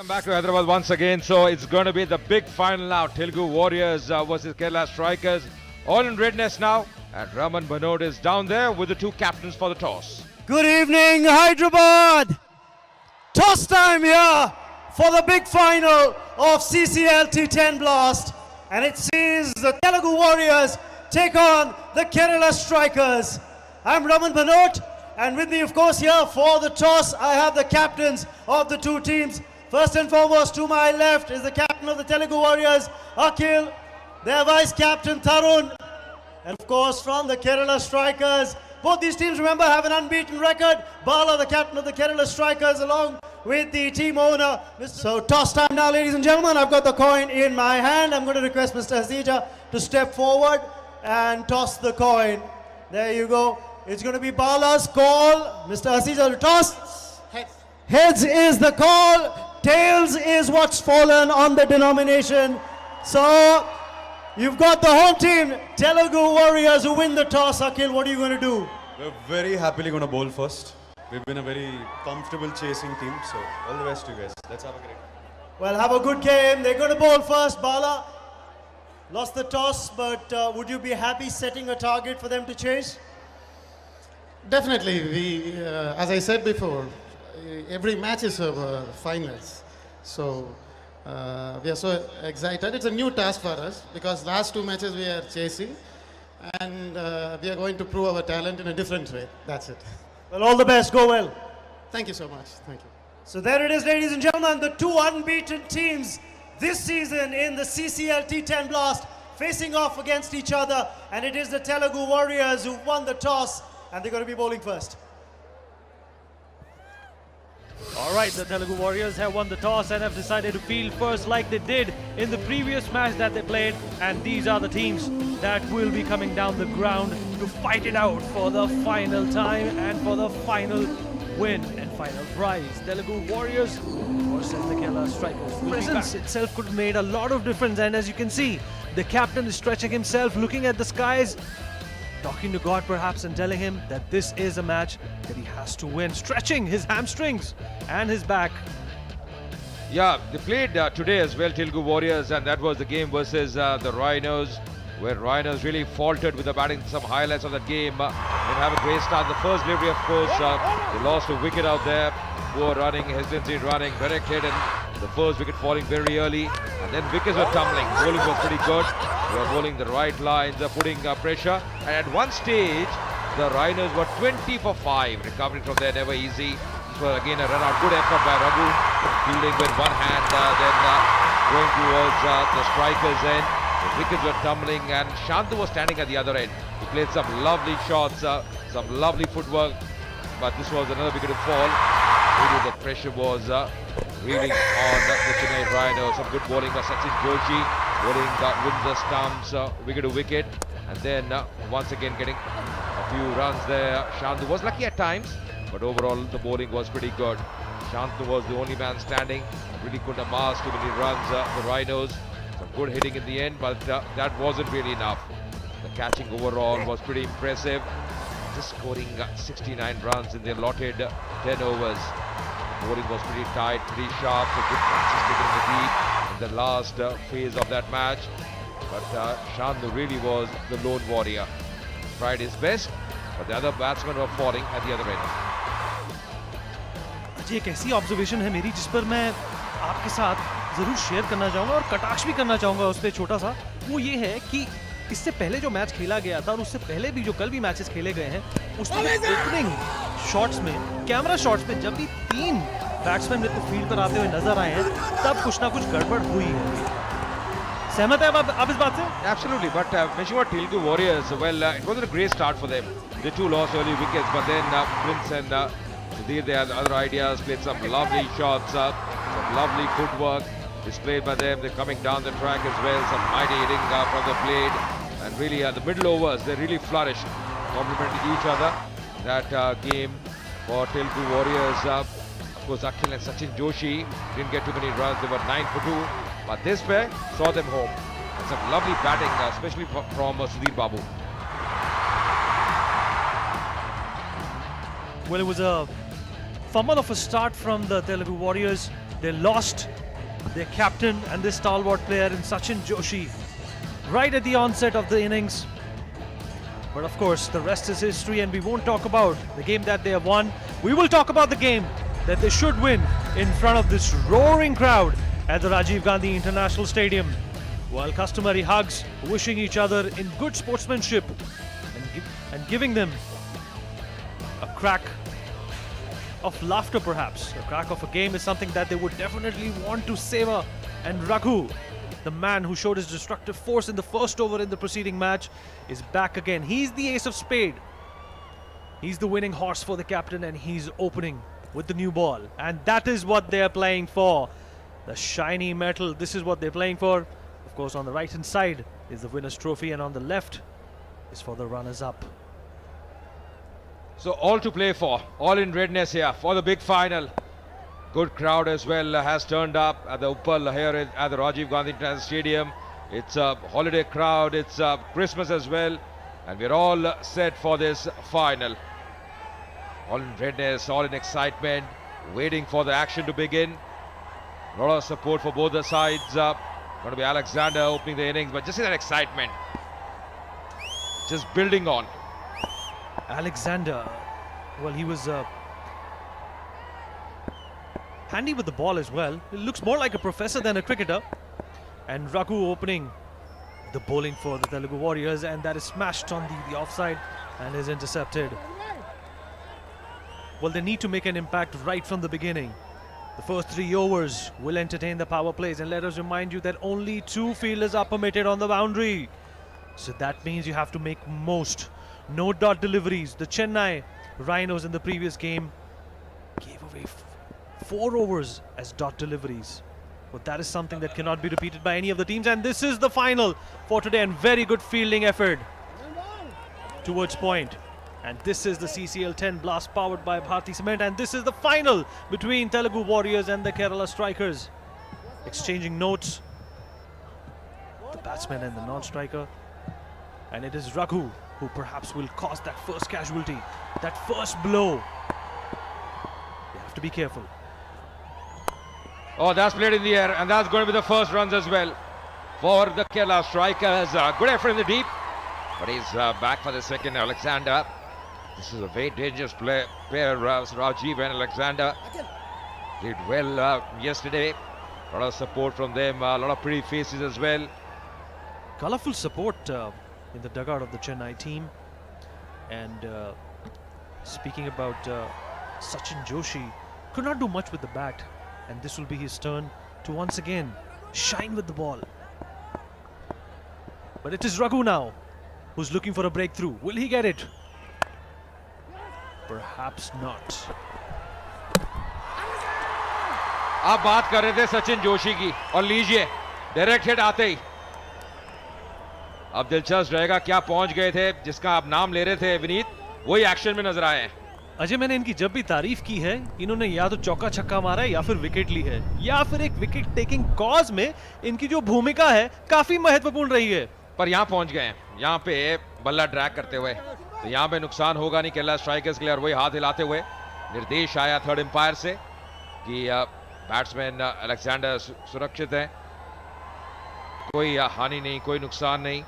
Welcome back to Hyderabad once again. So it's going to be the big final now. Telugu Warriors versus Kerala Strikers. All in readiness now. And Raman Banod is down there with the two captains for the toss. Good evening, Hyderabad. Toss time here for the big final of CCL T10 Blast. And it sees the Telugu Warriors take on the Kerala Strikers. I'm Raman Banod. And with me, of course, here for the toss, I have the captains of the two teams. First and foremost, to my left is the captain of the Telugu Warriors, Akhil, their vice captain, Tarun, and of course, from the Kerala Strikers. Both these teams, remember, have an unbeaten record. Bala, the captain of the Kerala Strikers, along with the team owner. So, toss time now, ladies and gentlemen. I've got the coin in my hand. I'm going to request Mr. Hasija to step forward and toss the coin. There you go. It's going to be Bala's call. Mr. Hasija to toss. Heads. Heads is the call. Tails is what's fallen on the denomination. So, you've got the home team, Telugu Warriors, who win the toss. Akhil, what are you going to do? We're very happily going to bowl first. We've been a very comfortable chasing team, so all the best to you guys. Let's have a great Well, have a good game. They're going to bowl first. Bala lost the toss, but would you be happy setting a target for them to chase? Definitely. As I said before, every match is finals. So we are so excited. It's a new task for us because last two matches we are chasing, and we are going to prove our talent in a different way. That's it. Well, all the best. Go well. Thank you so much. Thank you. So there it is, ladies and gentlemen, the two unbeaten teams this season in the CCL T10 Blast facing off against each other, and it is the Telugu Warriors who won the toss, and they're going to be bowling first. All right, the Telugu Warriors have won the toss and have decided to field first like they did in the previous match that they played. And these are the teams that will be coming down the ground to fight it out for the final time and for the final win and final prize. Telugu Warriors versus the Kerala Strikers. Presence itself could have made a lot of difference, and as you can see, the captain is stretching himself, looking at the skies, talking to God perhaps, and telling him that this is a match that he has to win, stretching his hamstrings and his back. Yeah, they played today as well, Telugu Warriors, and that was the game versus the Rhinos, where Rhinos really faltered with the batting. Some highlights of that game. Didn't have a great start. The first delivery, of course, they lost a wicket out there. Poor running, hesitancy in running, directed, and the first wicket falling very early. And then wickets were tumbling. Bowling was pretty good. They were bowling the right lines, putting pressure. And at one stage, the Rhinos were 20 for 5. Recovering from there, never easy. This was again a run out. Good effort by Raghu. Fielding with one hand, then going towards the strikers' end. The wickets were tumbling, and Shantu was standing at the other end. He played some lovely shots, some lovely footwork. But this was another wicket to fall. Really, the pressure was really on the Chennai Rhinos. Some good bowling by Sachin Joshi. Bowling wins the stumps, wicket to wicket, and then once again getting a few runs there. Shantu was lucky at times, but overall the bowling was pretty good. Shantu was the only man standing, really couldn't amass too many runs. The Rhinos, some good hitting in the end, but that wasn't really enough. The catching overall was pretty impressive, just scoring 69 runs in the allotted 10 overs. Bowling was pretty tight, pretty sharp, so good catches taken in the deep in the last phase of that match. But Shantu really was the lone warrior. Tried his best, but the other batsmen were falling at the other end. जी एक ऐसी observation है मेरी जिस पर मैं आपके साथ जरूर शेयर करना चाहूँगा और कटाक्ष भी करना चाहूँगा उस पर छोटा सा। वो ये है कि इससे पहले जो मैच खेला गया था और उससे पहले भी जो कल भी मैचेस खेले गए हैं, उसमें ओपनिंग शॉट्स में, कैमरा शॉट्स में जब भी 3 बैट्समैन मेरे को फील्ड पर आते हुए नजर आए हैं, तब कुछ ना कुछ गड़बड़ हुई है। सहमत है आप इस बात से? Absolutely, but mentioning about Telugu Warriors, well, it wasn't a great start for them. They too lost early wickets, but then Prince and Sudhir, they had other ideas, played some lovely shots, some lovely footwork displayed by them. They're coming down the track as well, some mighty hitting from the blade, and really the middle overs, they really flourished, complementing each other. That game for Telugu Warriors, of course, Akhil and Sachin Joshi didn't get too many runs. They were 9 for 2, but this pair saw them home. And some lovely batting, especially from Sudhir Babu. Well, it was a fumble of a start from the Telugu Warriors. They lost their captain and their stalwart player in Sachin Joshi right at the onset of the innings. But of course, the rest is history, and we won't talk about the game that they have won. We will talk about the game that they should win in front of this roaring crowd at the Rajiv Gandhi International Stadium. While customary hugs, wishing each other in good sportsmanship and giving them a crack of laughter perhaps. A crack of a game is something that they would definitely want to savor. And Raghu, the man who showed his destructive force in the first over in the preceding match, is back again. He's the ace of spade. He's the winning horse for the captain, and he's opening with the new ball. And that is what they're playing for. The shiny metal, this is what they're playing for. Of course, on the right hand side is the winner's trophy, and on the left is for the runners-up. So all to play for, all in readiness here for the big final. Good crowd as well has turned up at the Uppal here at the Rajiv Gandhi International Stadium. It's a holiday crowd, it's Christmas as well, and we're all set for this final. All in readiness, all in excitement, waiting for the action to begin. A lot of support for both the sides. Going to be Alexander opening the innings, but just see that excitement. Just building on. Alexander, well, he was handy with the ball as well. He looks more like a professor than a cricketer. And Raghu opening the bowling for the Telugu Warriors, and that is smashed on the offside and is intercepted. Well, they need to make an impact right from the beginning. The first 3 overs will entertain the power plays, and let us remind you that only 2 fielders are permitted on the boundary. So that means you have to make most. No dot deliveries. The Chennai Rhinos in the previous game gave away 4 overs as dot deliveries. But that is something that cannot be repeated by any of the teams, and this is the final for today, and very good fielding effort towards point. And this is the CCL 10 blast powered by Bharti Cement, and this is the final between Telugu Warriors and the Kerala Strikers. Exchanging notes, the batsman and the non-striker, and it is Raghu who perhaps will cause that first casualty, that first blow. They have to be careful. Oh, that's played in the air, and that's going to be the first runs as well for the Kerala Strikers. Good effort in the deep, but he's back for the second. Alexander. This is a very dangerous pair, Rajiv and Alexander. Did well yesterday. A lot of support from them, a lot of pretty faces as well. Colourful support in the dugout of the Chennai team. And speaking about Sachin Joshi, could not do much with the bat. And this will be his turn to once again shine with the ball. But it is Raghu now who's looking for a breakthrough. Will he get it? Perhaps not. आप बात कर रहे थे सचिन जोशी की, और लीजिए direct hit आते ही अब दिलचस्प रहेगा क्या पहुंच गए थे, जिसका आप नाम ले रहे थे विनीत, वही एक्शन में नजर आए हैं। अजय, मैंने इनकी जब भी तारीफ की है, इन्होंने या तो चौका छक्का मारा है या फिर विकेट ली है, या फिर एक विकेट टेकिंग कॉज में इनकी जो भूमिका है काफी महत्वपूर्ण रही है। पर यहाँ पहुंच गए हैं, यहाँ पे बल्ला ड्रैग करते हुए, तो यहाँ पे नुकसान होगा नहीं केरला स्ट्राइकर्स के लिए, और वही हाथ हिलाते हुए निर्देश आया थर्ड एम्पायर से कि बैट्समैन अलेक्जेंडर सुरक्षित है, कोई हानि नहीं, कोई नुकसान नहीं।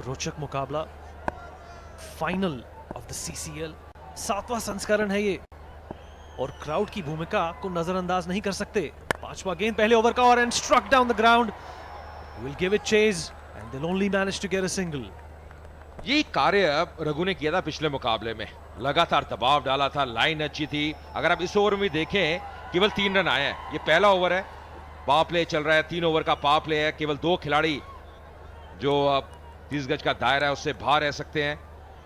रोचक मुकाबला, फाइनल ऑफ द सीसीएल, 7वां संस्करण है ये, और क्राउड की भूमिका को नजरअंदाज नहीं कर सकते। 5वां गेंद पहले ओवर का, और and struck down the ground, will give it chase and they will only manage to get a single. ये कार्य रघु ने किया था पिछले मुकाबले में, लगातार दबाव डाला था, लाइन अच्छी थी। अगर आप इस ओवर में देखें केवल 3 रन आए हैं, ये पहला ओवर है, पावर प्ले चल रहा है, 3 ओवर का पावर प्ले है, केवल 2 खिलाड़ी जो 30 गज का दायरा है उससे बाहर रह सकते हैं,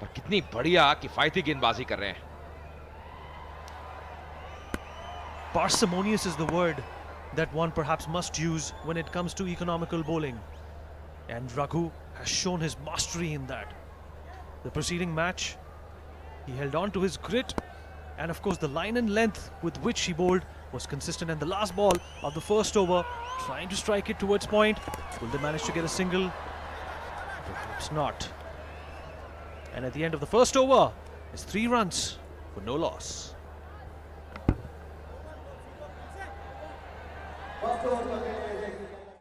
पर कितनी बढ़िया किफायती गेंदबाजी कर रहे हैं। Parsimonious is the word that one perhaps must use when it comes to economical bowling, and Raghu has shown his mastery in that. The preceding match, he held on to his grit, and of course the line and length with which he bowled was consistent. And the last ball of the first over, trying to strike it towards point. Will they manage to get a single? Perhaps not. And at the end of the first over, it's 3 runs for no loss. score